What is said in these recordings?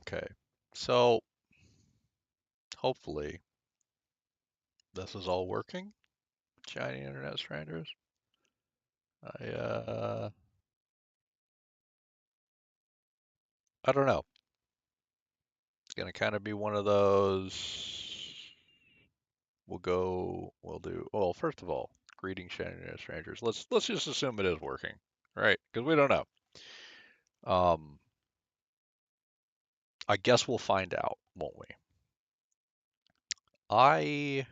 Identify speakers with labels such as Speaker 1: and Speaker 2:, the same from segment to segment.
Speaker 1: Okay, so hopefully this is all working. Shiny internet strangers. I I don't know. It's gonna kind of be one of those. We'll do. Well, first of all, greeting shiny internet strangers. Let's just assume it is working, right? Because we don't know. Um, I guess we'll find out, won't we? I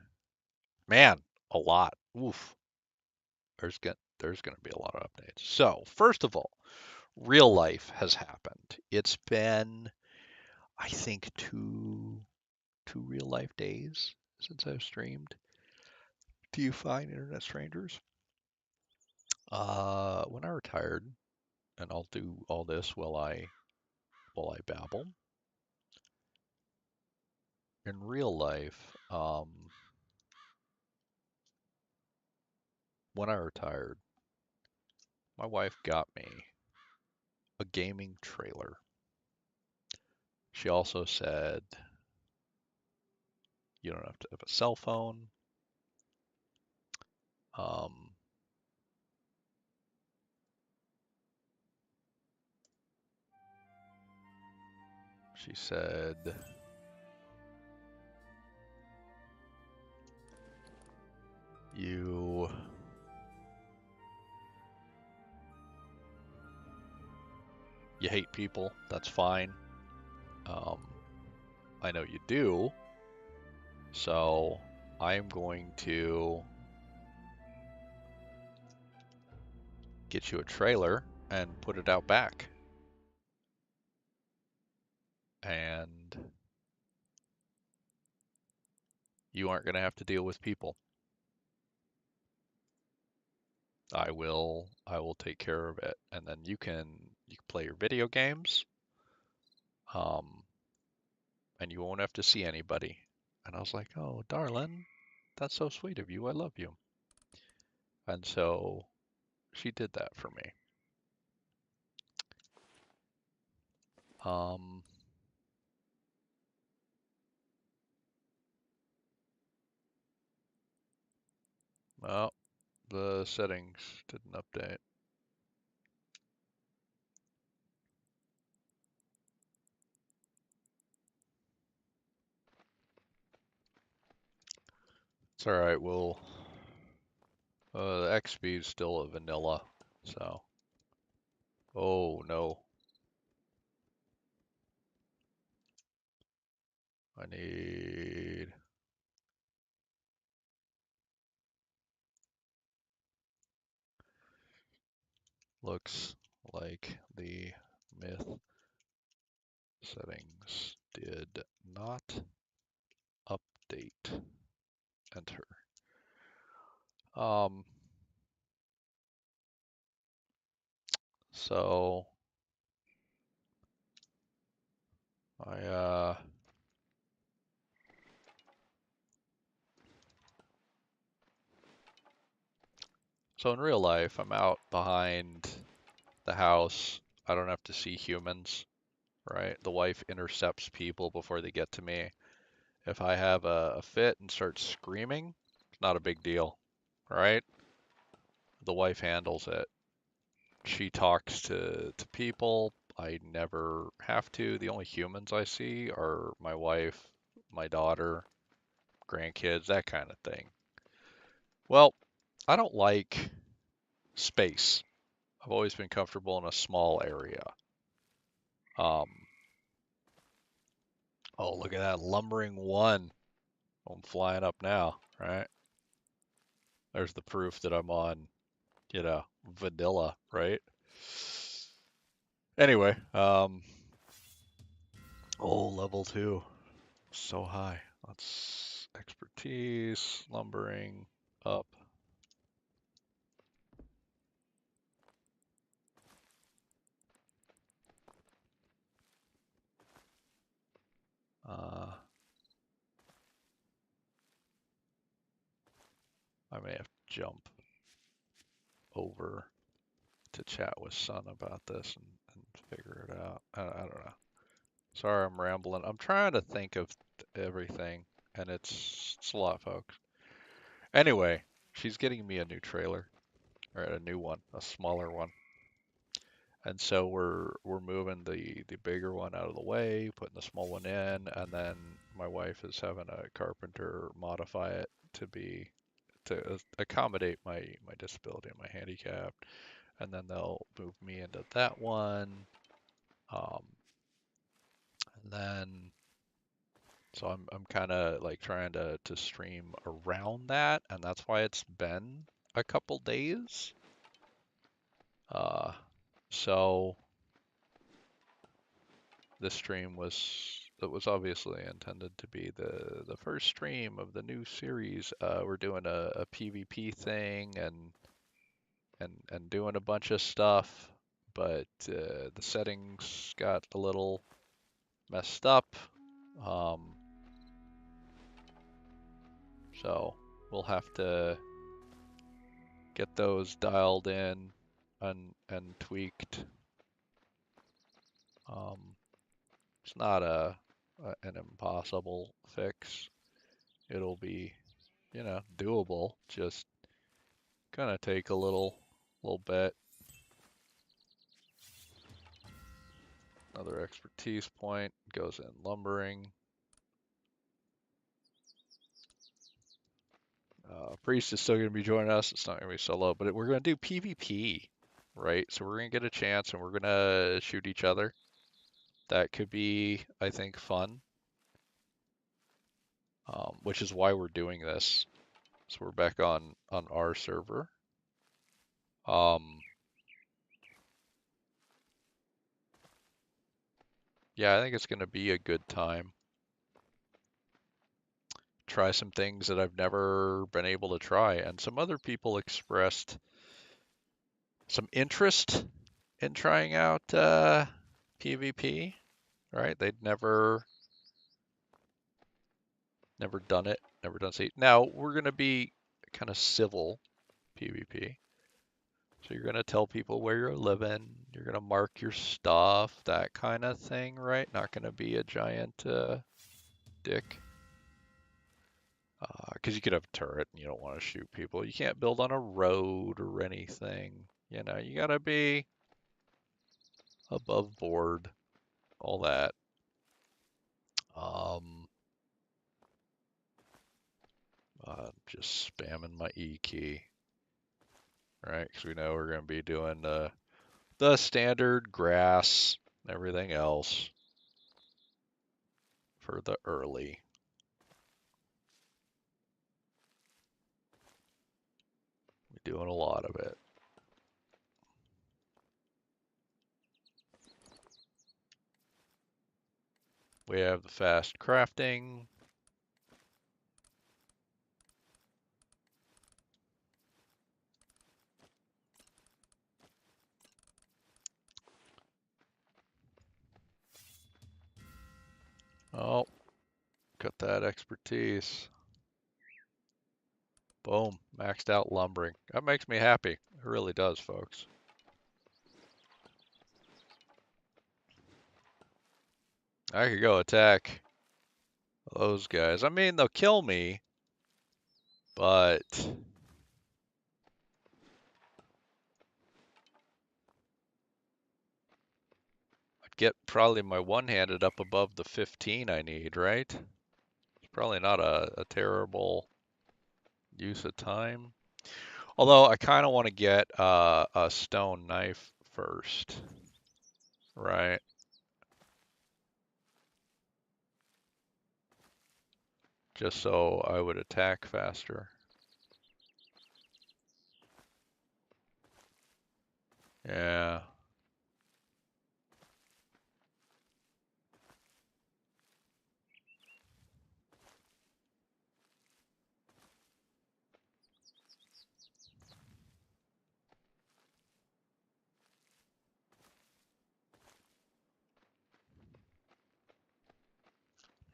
Speaker 1: man, a lot. Oof. There's gonna be a lot of updates. So first of all, real life has happened. It's been, I think, two real life days since I've streamed. Do you find internet strangers? When I retired, and I'll do all this while I babble. In real life, when I retired, my wife got me a gaming trailer. She also said you don't have to have a cell phone. Um, she said you you hate people. That's fine. Um, I know you do. So I'm going to get you a trailer and put it out back. And you aren't going to have to deal with people. I will take care of it. And then you can play your video games. Um, and you won't have to see anybody. And I was like, "Oh, darling, that's so sweet of you. I love you." And so she did that for me. Um, well, the settings didn't update. It's all right. The XP is still a vanilla, so. Oh no, I need. Looks like the myth settings did not update. Enter. Um, so I so in real life, I'm out behind the house. I don't have to see humans, right? The wife intercepts people before they get to me. If I have a fit and start screaming, it's not a big deal, right? The wife handles it. She talks to people. I never have to. The only humans I see are my wife, my daughter, grandkids, that kind of thing. Well, I don't like space. I've always been comfortable in a small area. Um, oh, look at that lumbering one. I'm flying up now, right? There's the proof that I'm on, vanilla, right? Anyway, oh, level two. So high. Let's expertise, lumbering, up. Uh, I may have to jump over to chat with Sun about this and figure it out. I don't know. Sorry, I'm rambling. I'm trying to think of everything, and it's a lot, folks. Anyway, she's getting me a new trailer, or a new one, a smaller one. And so we're moving the bigger one out of the way, putting the small one in, and then my wife is having a carpenter modify it to accommodate my disability and my handicap, and then they'll move me into that one. Um, and then so I'm kind of like trying to stream around that, and that's why it's been a couple days. Uh, so this stream was obviously intended to be the first stream of the new series. We're doing a PvP thing and doing a bunch of stuff, but the settings got a little messed up. Um, so we'll have to get those dialed in and tweaked. Um, it's not an impossible fix. It'll be, doable. Just gonna take a little bit. Another expertise point goes in lumbering. Priest is still gonna be joining us. It's not gonna be solo, but we're gonna do PvP, right? So we're gonna get a chance and we're gonna shoot each other. That could be, I think, fun. Which is why we're doing this. So we're back on our server. Um, yeah, I think it's gonna be a good time. Try some things that I've never been able to try, and some other people expressed some interest in trying out PvP, right? They'd never done it, never done C. Now we're gonna be kind of civil PvP. So you're gonna tell people where you're living, you're gonna mark your stuff, that kind of thing, right? Not gonna be a giant dick. Because you could have a turret and you don't want to shoot people. You can't build on a road or anything. You gotta be above board, all that. Um, just spamming my E key, right? Because we know we're gonna be doing the standard grass and everything else for the early. We're doing a lot of it. We have the fast crafting. Oh, got that expertise. Boom, maxed out lumbering. That makes me happy. It really does, folks. I could go attack those guys. I mean, they'll kill me, but I'd get probably my one-handed up above the 15 I need, right? It's probably not a terrible use of time. Although I kind of want to get a stone knife first, right? Just so I would attack faster. Yeah.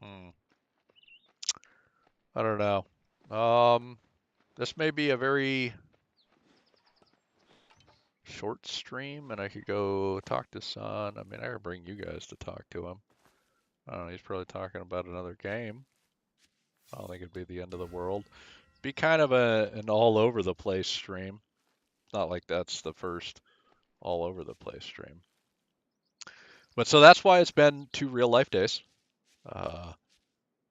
Speaker 1: Hmm. I don't know. This may be a very short stream, and I could go talk to Sun. I mean, I could bring you guys to talk to him. I don't know, he's probably talking about another game. I don't think it'd be the end of the world. Be kind of an all over the place stream. Not like that's the first all over the place stream. But so that's why it's been 2 real life days. Uh,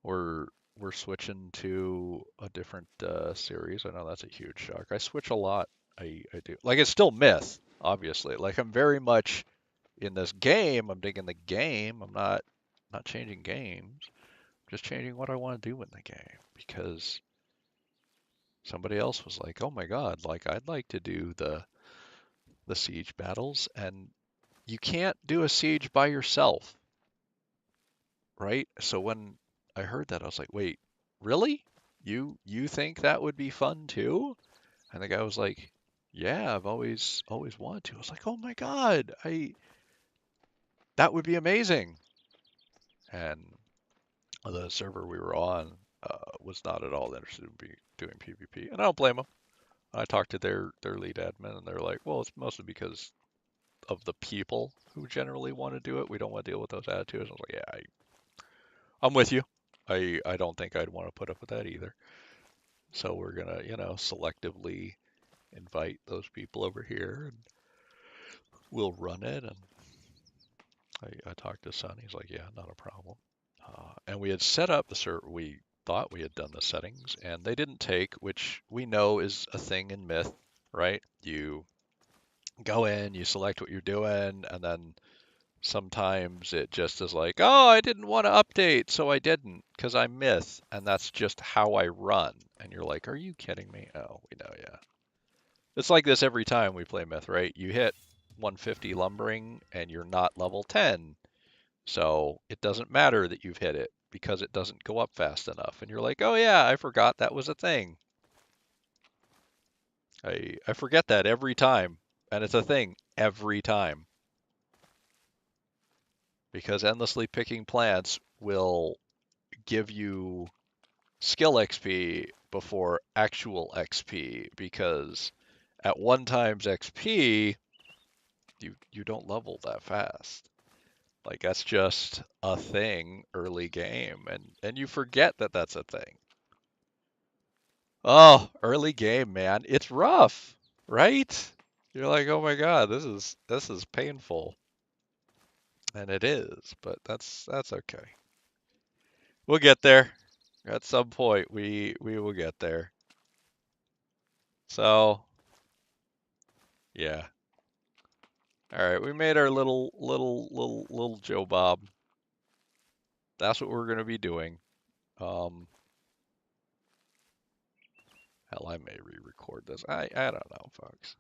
Speaker 1: we're we're switching to a different series. I know that's a huge shock. I switch a lot. I do. Like it's still Myth, obviously. Like I'm very much in this game. I'm digging the game. I'm not changing games. I'm just changing what I want to do in the game because somebody else was like, "Oh my God, like I'd like to do the siege battles and you can't do a siege by yourself, right?" So when I heard that, I was like, "Wait, really? You think that would be fun too?" And the guy was like, "Yeah, I've always wanted to." I was like, "Oh my God, I that would be amazing." And the server we were on was not at all interested in doing PvP, and I don't blame them. I talked to their lead admin, and they're like, "Well, it's mostly because of the people who generally want to do it. We don't want to deal with those attitudes." I was like, "Yeah, I'm with you. I don't think I'd want to put up with that either." So we're gonna, selectively invite those people over here, and we'll run it. And I talked to Son. He's like, "Yeah, not a problem." And we had set up the server. We thought we had done the settings, and they didn't take, which we know is a thing in Myth, right? You go in, you select what you're doing, and then sometimes it just is like, oh, I didn't want to update, so I didn't, because I'm Myth, and that's just how I run. And you're like, are you kidding me? Oh, we know, yeah. It's like this every time we play Myth, right? You hit 150 lumbering, and you're not level 10, so it doesn't matter that you've hit it, because it doesn't go up fast enough. And you're like, oh yeah, I forgot that was a thing. I forget that every time, and it's a thing every time. Because endlessly picking plants will give you skill XP before actual XP, because at 1 times XP you don't level that fast. Like that's just a thing early game, and you forget that that's a thing. Oh, early game, man, it's rough, right? You're like, oh my God, this is painful, and it is, but that's okay. We'll get there. At some point, we will get there. So, yeah. All right, we made our little Joe Bob. That's what we're gonna be doing. Um, hell, I may re-record this. I don't know, folks.